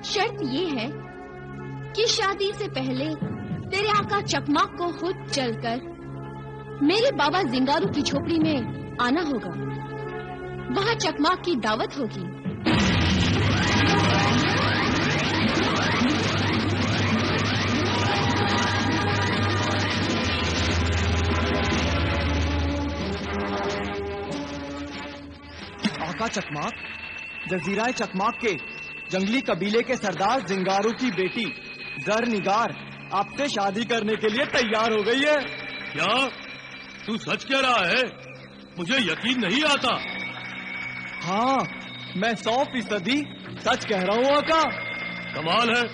शर्त ये है कि शादी से पहले तेरे आका चकमाक को खुद चलकर मेरे बाबा जिंगारू की झोपड़ी में आना होगा। वहाँ चकमाक की दावत होगी। आका चकमाक, जजीरा चकमाक के जंगली कबीले के सरदार जिंगारू की बेटी जरनिगार आपसे शादी करने के लिए तैयार हो गई है। क्या तू सच कह रहा है? मुझे यकीन नहीं आता। हाँ, मैं 100% सच कह रहा हूँ आका। कमाल है,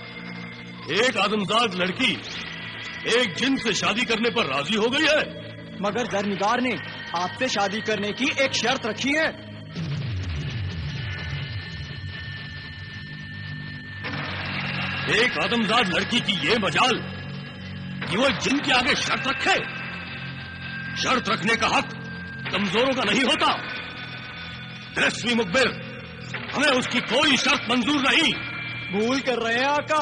एक आदमजाद लड़की एक जिन से शादी करने पर राजी हो गई है। मगर जरनिगार ने आपसे शादी करने की एक शर्त रखी है। एक आदमजाद लड़की की ये मजाल कि वो जिन के आगे शर्त रखे। शर्त रखने का हक कमजोरों का नहीं होता। तिलिस्मी मुखबिर, हमें उसकी कोई शर्त मंजूर नहीं। भूल कर रहे हैं आका,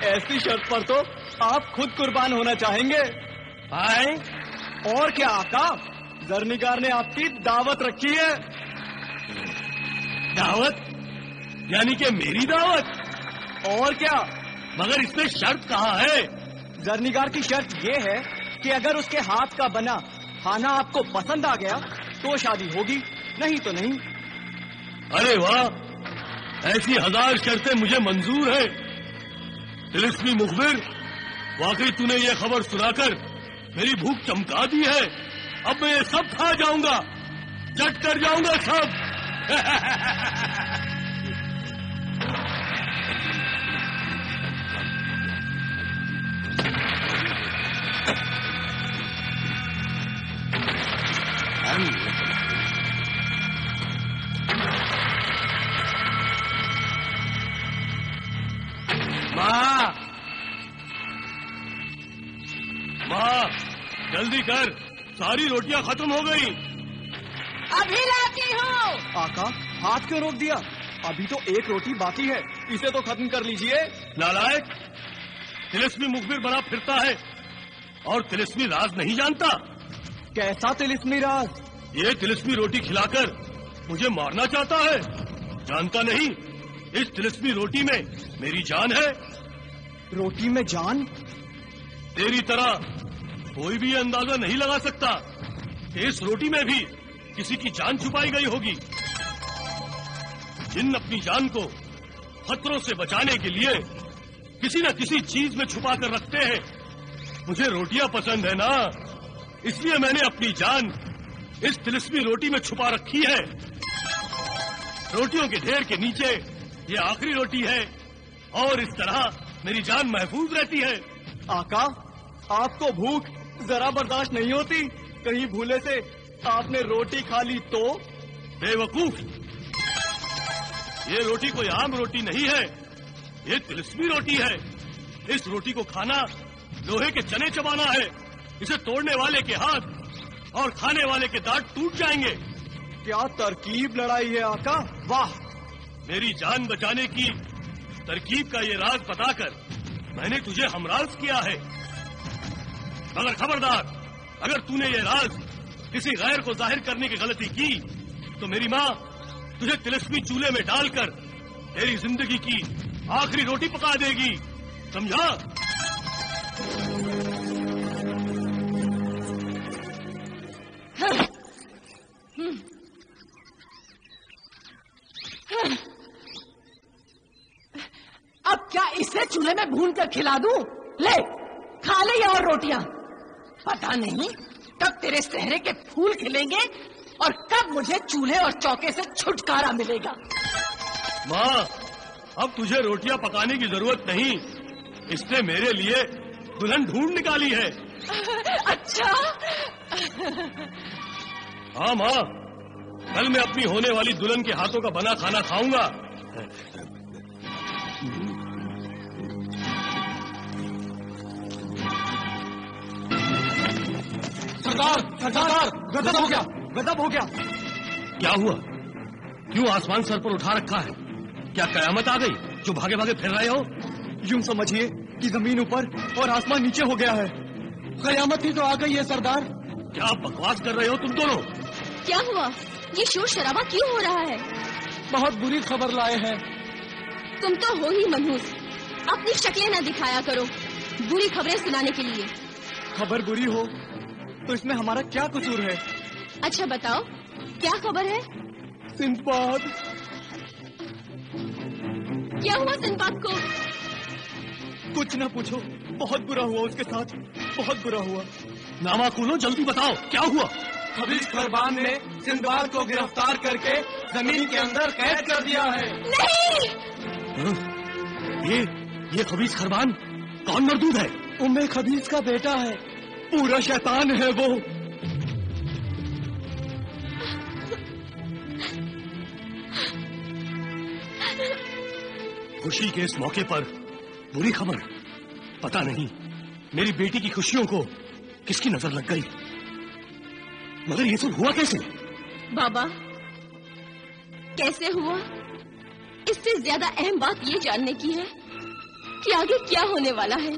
ऐसी शर्त पर तो आप खुद कुर्बान होना चाहेंगे। आए? और क्या आका, जरनिगार ने आपकी दावत रखी है। दावत? यानी कि मेरी दावत? और क्या, मगर इसमें शर्त कहाँ है? जरनिगार की शर्त ये है कि अगर उसके हाथ का बना खाना आपको पसंद आ गया तो शादी होगी, नहीं तो नहीं। अरे वाह, ऐसी 1000 शर्तें मुझे मंजूर है। तिलिस्मी मुखबिर, वाकई तूने ये खबर सुनाकर मेरी भूख चमका दी है। अब मैं ये सब खा जाऊंगा, चट कर जाऊंगा सब। माँ, जल्दी कर, सारी रोटियां खत्म हो गई। अभी लाती हूँ। आका, हाथ क्यों रोक दिया? अभी तो एक रोटी बाकी है, इसे तो खत्म कर लीजिए। नालायक, तिलिस्मी मुखबिर बना फिरता है और तिलिस्मी राज नहीं जानता। कैसा तिलिस्मी राज? ये तिलिस्मी रोटी खिलाकर मुझे मारना चाहता है। जानता नहीं, इस तिलिस्मी रोटी में मेरी जान है। रोटी में जान? तेरी तरह कोई भी अंदाजा नहीं लगा सकता कि इस रोटी में भी किसी की जान छुपाई गई होगी। जिन अपनी जान को खतरों से बचाने के लिए किसी न किसी चीज में छुपा कर रखते हैं। मुझे रोटियां पसंद है ना, इसलिए मैंने अपनी जान इस तिलिस्मी रोटी में छुपा रखी है। रोटियों के ढेर के नीचे ये आखिरी रोटी है और इस तरह मेरी जान महफूज रहती है। आका, आपको भूख जरा बर्दाश्त नहीं होती? कहीं भूले से आपने रोटी खा ली तो? बेवकूफ, ये रोटी कोई आम रोटी नहीं है, ये तिलिस्मी रोटी है। इस रोटी को खाना लोहे के चने चबाना है। इसे तोड़ने वाले के हाथ और खाने वाले के दांत टूट जाएंगे। क्या तरकीब लड़ाई है आका, वाह। मेरी जान बचाने की तरकीब का ये राज बताकर मैंने तुझे हमराज किया है। मगर खबरदार, अगर तूने ये राज किसी गैर को जाहिर करने की गलती की तो मेरी माँ तुझे तिलिस्मी चूल्हे में डालकर तेरी जिंदगी की आखिरी रोटी पका देगी, समझा? अब क्या इसे चूल्हे में भून कर खिला दूं? ले, खा ले ये और रोटियां। पता नहीं कब तेरे चेहरे के फूल खिलेंगे और कब मुझे चूल्हे और चौके से छुटकारा मिलेगा। माँ, अब तुझे रोटियां पकाने की जरूरत नहीं, इसने मेरे लिए दुल्हन ढूंढ निकाली है। अच्छा? हाँ माँ, कल मैं अपनी होने वाली दुल्हन के हाथों का बना खाना खाऊंगा। सरदार, सरदार, गजब हो गया, गजब हो गया। क्या हुआ? क्यों आसमान सर पर उठा रखा है? क्या कयामत आ गई? जो भागे भागे फिर रहे हो? यूं समझिए कि जमीन ऊपर और आसमान नीचे हो गया है। कयामत ही तो आ गई है सरदार। क्या बकवास कर रहे हो तुम दोनों? क्या हुआ? ये शोर शराबा क्यों हो रहा है? बहुत बुरी खबर लाए हैं। तुम तो हो ही मनहूस, अपनी शक्लें न दिखाया करो बुरी खबरें सुनाने के लिए। खबर बुरी हो तो इसमें हमारा क्या कसूर है? अच्छा बताओ, क्या खबर है? सिंदबाद। क्या हुआ सिंदबाद को? कुछ न पूछो, बहुत बुरा हुआ उसके साथ, बहुत बुरा हुआ। नामा खोलो, जल्दी बताओ क्या हुआ? खबीज खरबान ने सिंदबाद को गिरफ्तार करके जमीन के अंदर कैद कर दिया है। नहीं! ये खबीज खरबान कौन मरदूद है? उम्मे खबीज का बेटा है, पूरा शैतान है वो। खुशी के इस मौके पर बुरी खबर। पता नहीं मेरी बेटी की खुशियों को किसकी नजर लग गई। मगर ये सब हुआ कैसे? बाबा, कैसे हुआ इससे ज्यादा अहम बात ये जानने की है कि आगे क्या होने वाला है।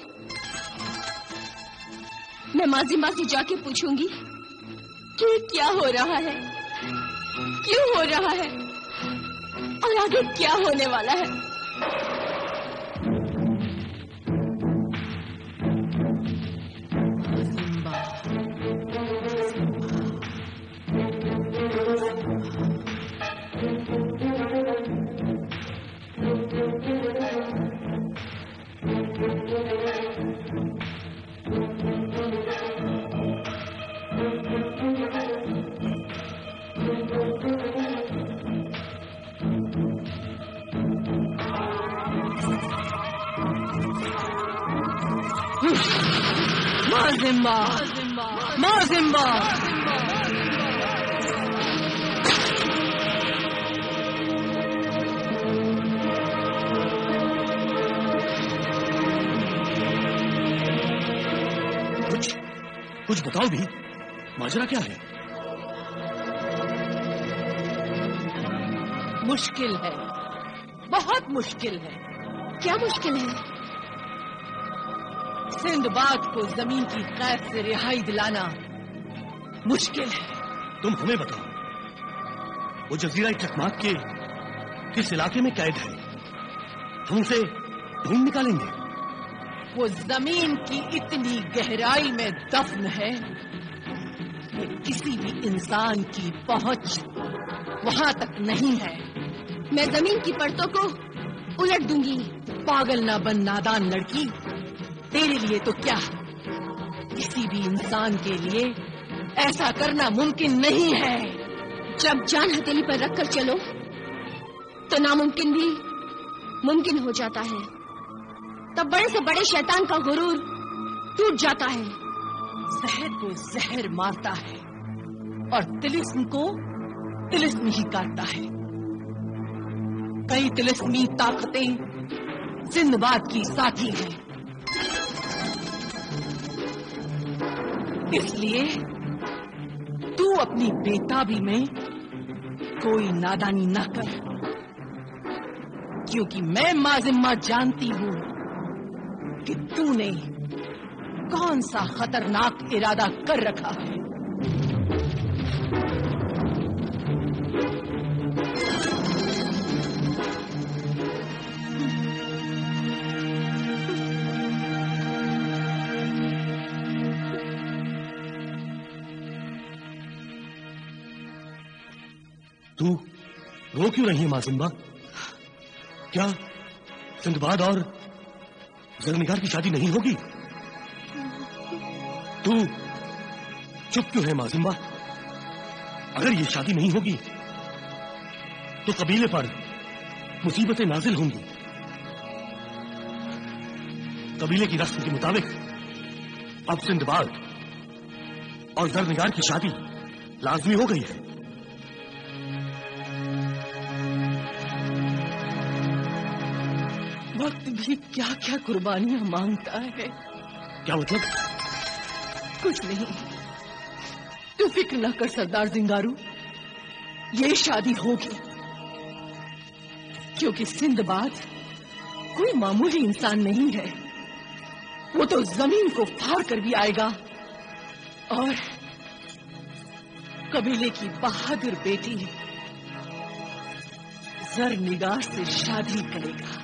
मैं माजिमा से जाके पूछूंगी कि क्या हो रहा है, क्यों हो रहा है और आगे क्या होने वाला है। माजिम्बा, माजिम्बा। कुछ बताओ भी, माजरा क्या है? मुश्किल है, बहुत मुश्किल है। क्या मुश्किल है? सिंदबाद को जमीन की कैद से रिहाई दिलाना मुश्किल है। तुम हमें बताओ, वो जजीरा चकमाक के किस इलाके में कैद है? हम उसे ढूंढ निकालेंगे। वो जमीन की इतनी गहराई में दफन है कि किसी भी इंसान की पहुंच वहां तक नहीं है। मैं जमीन की परतों को उलट दूंगी। पागल ना बन नादान लड़की, तेरे लिए तो क्या, किसी भी इंसान के लिए ऐसा करना मुमकिन नहीं है। जब जान हथेली पर रखकर चलो तो नामुमकिन भी मुमकिन हो जाता है। तब बड़े से बड़े शैतान का गुरूर टूट जाता है। जहर को जहर मारता है और तिलिस्म को तिलिस्म ही काटता है। कई तिलिस्मी ताकतें सिंदबाद की साथी हैं। इसलिए तू अपनी बेताबी में कोई नादानी ना कर, क्योंकि मैं माजिम्मा जानती हूं कि तूने कौन सा खतरनाक इरादा कर रखा है। तू रो क्यों रही है माजिम्बा? क्या सिंदबाद और जरनिगार की शादी नहीं होगी? तू चुप क्यों है माजिम्बा? अगर ये शादी नहीं होगी तो कबीले पर मुसीबतें नाजिल होंगी। कबीले की रस्म के मुताबिक अब सिंदबाद और जरनिगार की शादी लाजमी हो गई है। वक्त भी क्या क्या कुर्बानियां मांगता है। क्या मतलब? कुछ नहीं, तू फिक्र न कर सरदार जिंगारू, ये शादी होगी, क्योंकि सिंदबाद कोई मामूली इंसान नहीं है। वो तो जमीन को फाड़ कर भी आएगा और कबीले की बहादुर बेटी जरनिगार से शादी करेगा।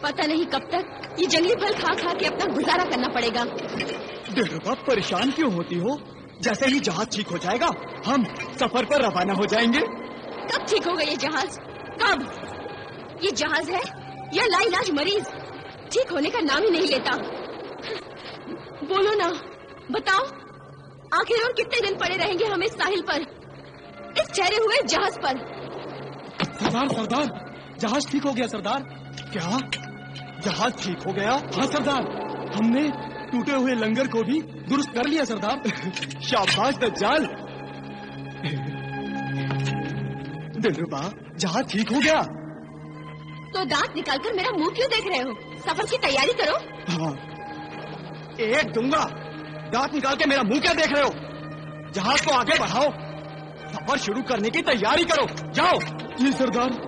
पता नहीं कब तक ये जंगली फल खा खा के अपना गुजारा करना पड़ेगा। दिलरुबा, परेशान क्यों होती हो? जैसे ही जहाज ठीक हो जाएगा हम सफर पर रवाना हो जाएंगे। कब ठीक होगा ये जहाज? कब? ये जहाज है या लाइलाज मरीज? ठीक होने का नाम ही नहीं लेता। बोलो ना, बताओ, आखिर और कितने दिन पड़े रहेंगे हम इस साहिल पर, इस ठहरे हुए जहाज पर? सरदार, सरदार, जहाज ठीक हो गया सरदार। क्या जहाज ठीक हो गया? हाँ सरदार, हमने टूटे हुए लंगर को भी दुरुस्त कर लिया सरदार। शाबाश दज्जाल। दिलरुबा, जहाज ठीक हो गया। तो दांत निकालकर मेरा मुंह क्यों देख रहे हो? सफर की तैयारी करो। हाँ, एक दूंगा। दांत निकाल के मेरा मुंह क्या देख रहे हो? जहाज को आगे बढ़ाओ, सफर शुरू करने की तैयारी करो। जाओ। जी सरदार।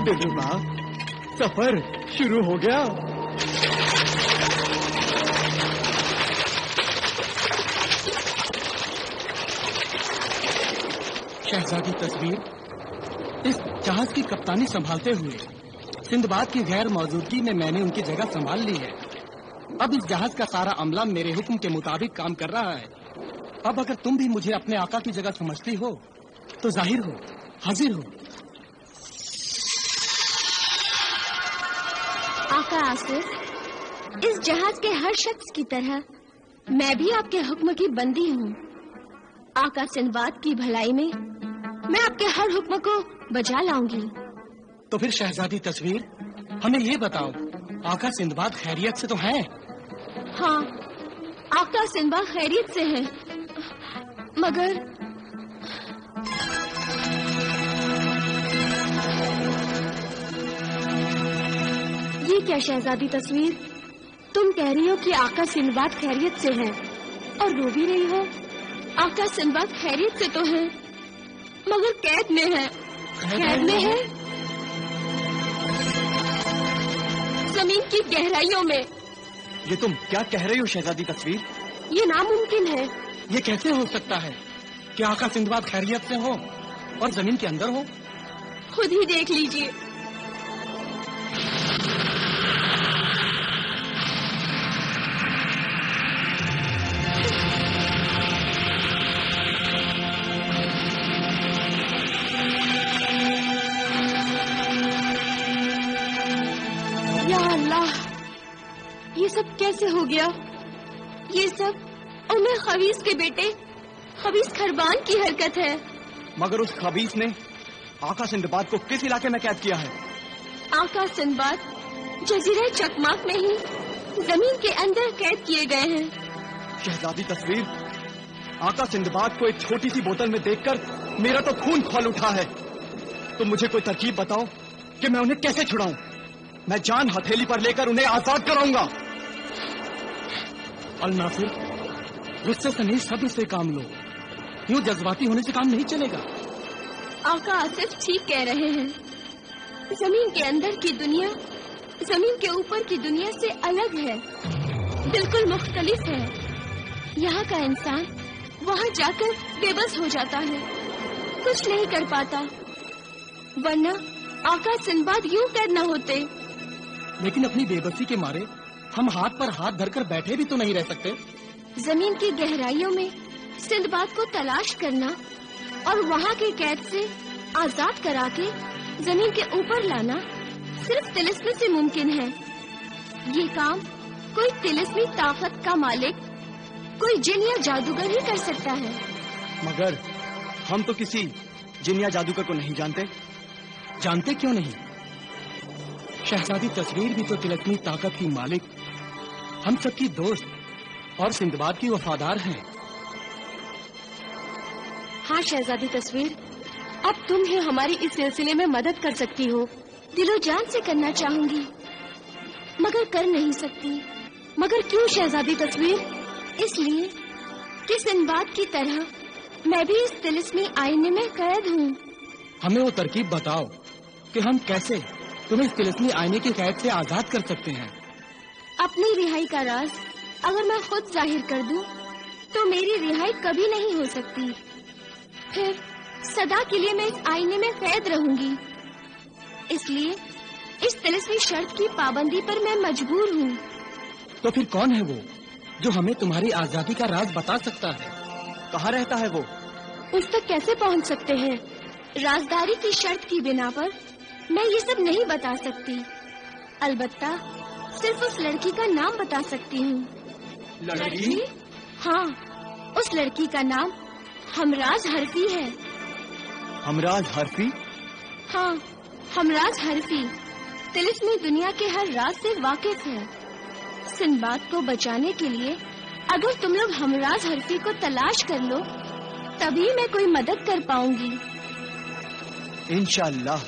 दिलरुबा, सफर शुरू हो गया। शहजादी तस्वीर, इस जहाज की कप्तानी संभालते हुए सिंदबाद की गैर मौजूदगी में मैंने उनकी जगह संभाल ली है। अब इस जहाज का सारा अमला मेरे हुक्म के मुताबिक काम कर रहा है। अब अगर तुम भी मुझे अपने आका की जगह समझती हो तो जाहिर हो, हाजिर हो। आका आसिफ, इस जहाज के हर शख्स की तरह मैं भी आपके हुक्म की बंदी हूँ। आका सिंदबाद की भलाई में मैं आपके हर हुक्म को बजा लाऊंगी। तो फिर शहजादी तस्वीर, हमें ये बताओ, आका सिंदबाद खैरियत से तो हैं? हाँ, आका सिंदबाद खैरियत से हैं, मगर ये क्या शहजादी तस्वीर, तुम कह रही हो कि आका सिंदबाद खैरियत से हैं और रो भी रही हो। आका सिंदबाद खैरियत से तो है, मगर कैद में है। कैद में है जमीन की गहराइयों में। ये तुम क्या कह रही हो शहजादी तस्वीर? ये नामुमकिन है। ये कैसे हो सकता है कि आका सिंदबाद खैरियत से हो और जमीन के अंदर हो? खुद ही देख लीजिए। या अल्लाह, ये सब कैसे हो गया? ये सब उमर खबीस के बेटे खबीस खरबान की हरकत है। मगर उस खबीस ने आका सिंदबाद को किस इलाके में कैद किया है? आका सिंदबाद जजीरे चकमाक में ही जमीन के अंदर कैद किए गए हैं। शहजादी तस्वीर, आका सिंदबाद को एक छोटी सी बोतल में देखकर मेरा तो खून खौल उठा है। तो मुझे कोई तरकीब बताओ कि मैं उन्हें कैसे छुड़ाऊं। मैं जान हथेली पर लेकर उन्हें आजाद कराऊंगा। अल नासिर, गुस्से से नहीं, सब्र से काम लो। यूं जज्बाती होने से काम नहीं चलेगा। आका आसिफ ठीक कह रहे हैं। जमीन के अंदर की दुनिया जमीन के ऊपर की दुनिया से अलग है, बिल्कुल मुख्तलिफ है। यहाँ का इंसान वहाँ जाकर बेबस हो जाता है, कुछ नहीं कर पाता, वरना आका सिंदबाद यूं कैद न होते। लेकिन अपनी बेबसी के मारे हम हाथ पर हाथ धरकर बैठे भी तो नहीं रह सकते। जमीन की गहराइयों में सिंदबाद को तलाश करना और वहाँ के कैद से आजाद करा के जमीन के ऊपर लाना सिर्फ तिलिस्मी से मुमकिन है। ये काम कोई तिलिस्मी ताकत का मालिक, कोई जिन या जादूगर ही कर सकता है। मगर हम तो किसी जिन या जादूगर को नहीं जानते। जानते क्यों नहीं? शहजादी तस्वीर भी तो तिलस्मी ताकत की मालिक, हम सबकी दोस्त और सिंदबाद की वफादार हैं। हाँ शहजादी तस्वीर, अब तुम ही हमारी इस सिलसिले में मदद कर सकती हो। दिलो जान से करना चाहूंगी, मगर कर नहीं सकती। मगर क्यों शहजादी तस्वीर? इसलिए कि सिंदबाद की तरह मैं भी इस तिलिस्मी आईने में कैद हूँ। हमें वो तरकीब बताओ कि हम कैसे तुम्हें इस तिलिस्मी आईने की कैद से आजाद कर सकते हैं। अपनी रिहाई का राज अगर मैं खुद जाहिर कर दूं, तो मेरी रिहाई कभी नहीं हो सकती। फिर सदा के लिए मैं इस आईने में कैद रहूंगी। इसलिए इस तिलिस्मी शर्त की पाबंदी पर मैं मजबूर हूँ। तो फिर कौन है वो जो हमें तुम्हारी आजादी का राज बता सकता है? कहाँ रहता है वो? उस तक कैसे पहुँच सकते हैं? राजदारी की शर्त की बिना पर मैं ये सब नहीं बता सकती। अलबत्ता सिर्फ उस लड़की का नाम बता सकती हूँ। लड़की? हाँ, उस लड़की का नाम हमराज हरफी है। हमराज हरफी? हाँ, हमराज हरफी तिलिस्मी दुनिया के हर राज से वाकिफ है। सिंदबाद को बचाने के लिए अगर तुम लोग हमराज हरफी को तलाश कर लो, तभी मैं कोई मदद कर पाऊंगी। इंशाअल्लाह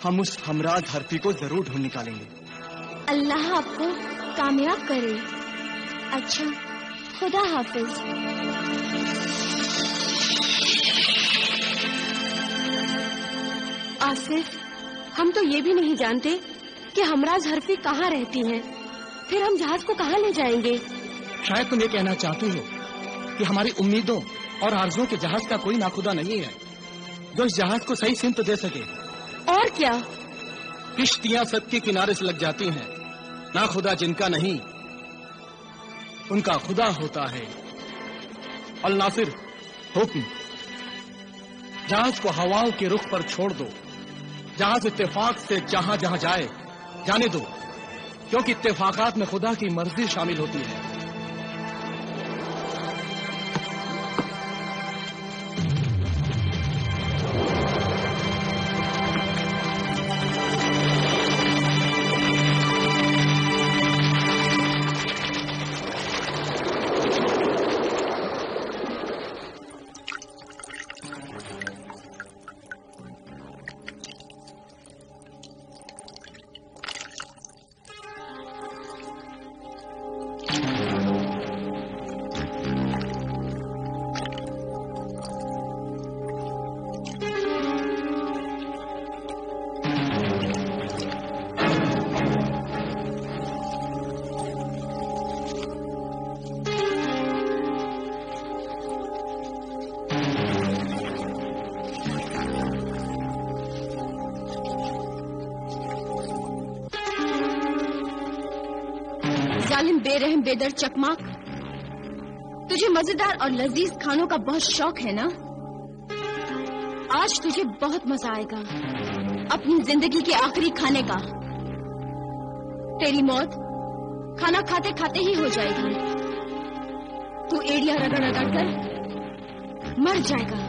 हम उस हमराज हरफी को जरूर ढूंढ निकालेंगे। अल्लाह आपको कामयाब करे। अच्छा, खुदा हाफिज। आसिफ, हम तो ये भी नहीं जानते कि हमराज हरफी कहाँ रहती हैं। फिर हम जहाज को कहाँ ले जाएंगे? शायद तुम ये कहना चाहती हो कि हमारी उम्मीदों और आरज़ुओं के जहाज का कोई नाखुदा नहीं है जो इस जहाज को सही सिमत दे सके। और क्या? किश्तियां सबके किनारे से लग जाती हैं, नाखुदा जिनका नहीं उनका खुदा होता है। अल नासिर, हुक्म, जहाज को हवाओं के रुख पर छोड़ दो। जहाज इत्तेफाक से जहां जहां जाए जाने दो, क्योंकि इत्तेफाकात में खुदा की मर्जी शामिल होती है। जालिम बेरहम बेदर चकमाक, तुझे मजेदार और लजीज खानों का बहुत शौक है ना? आज तुझे बहुत मजा आएगा अपनी जिंदगी के आखिरी खाने का। तेरी मौत खाना खाते खाते ही हो जाएगी। तू एड़ियां रगड़ रगड़ कर मर जाएगा।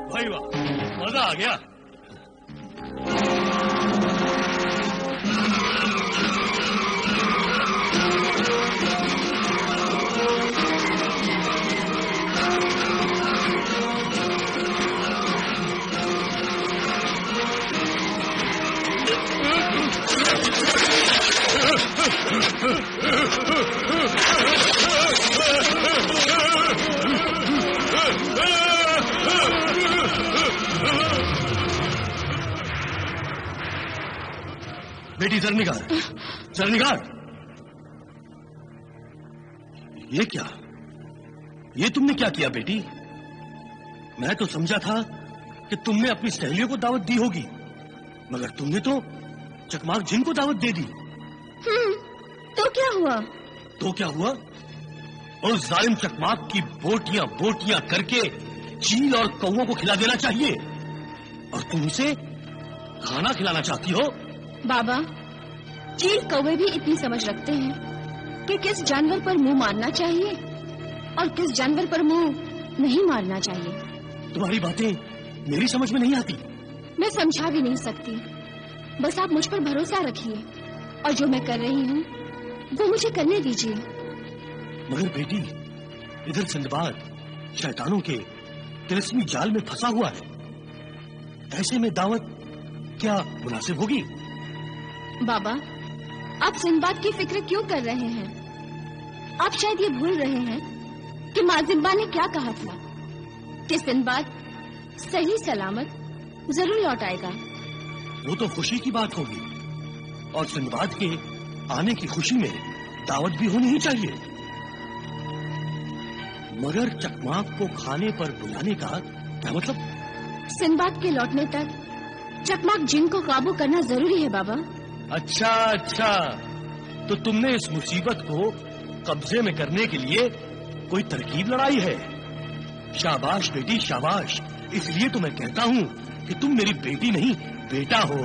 भाई वाह, मजा आ गया। बेटी जरनिगार, जरनिगार, ये क्या? ये तुमने क्या किया बेटी? मैं तो समझा था कि तुमने अपनी सहेलियों को दावत दी होगी, मगर तुमने तो चकमाक जिन को दावत दे दी। तो क्या हुआ? तो क्या हुआ? और जालिम चकमाक की बोटियां बोटियां करके चील और कौवों को खिला देना चाहिए, और तुम उसे खाना खिलाना चाहती हो। बाबा, चील कौवे भी इतनी समझ रखते हैं कि किस जानवर पर मुंह मारना चाहिए और किस जानवर पर मुंह नहीं मारना चाहिए। तुम्हारी बातें मेरी समझ में नहीं आती। मैं समझा भी नहीं सकती। बस आप मुझ पर भरोसा रखिए, और जो मैं कर रही हूँ वो मुझे करने दीजिए। मगर बेटी, इधर सिंदबाद शैतानों के तिलस्मी जाल में फंसा हुआ है। ऐसे में दावत क्या मुनासिब होगी? बाबा, आप सिंदबाद की फिक्र क्यों कर रहे हैं? आप शायद ये भूल रहे हैं कि माँ जिम्बा ने क्या कहा था कि सिंदबाद सही सलामत जरूर लौट आएगा। वो तो खुशी की बात होगी, और सिंदबाद के आने की खुशी में दावत भी होनी ही चाहिए। मगर चकमाक को खाने पर बुलाने का क्या मतलब? सिंदबाद के लौटने तक चकमाक जिन को काबू करना जरूरी है बाबा। अच्छा अच्छा, तो तुमने इस मुसीबत को कब्जे में करने के लिए कोई तरकीब लड़ाई है। शाबाश बेटी शाबाश। इसलिए तो मैं कहता हूँ कि तुम मेरी बेटी नहीं बेटा हो।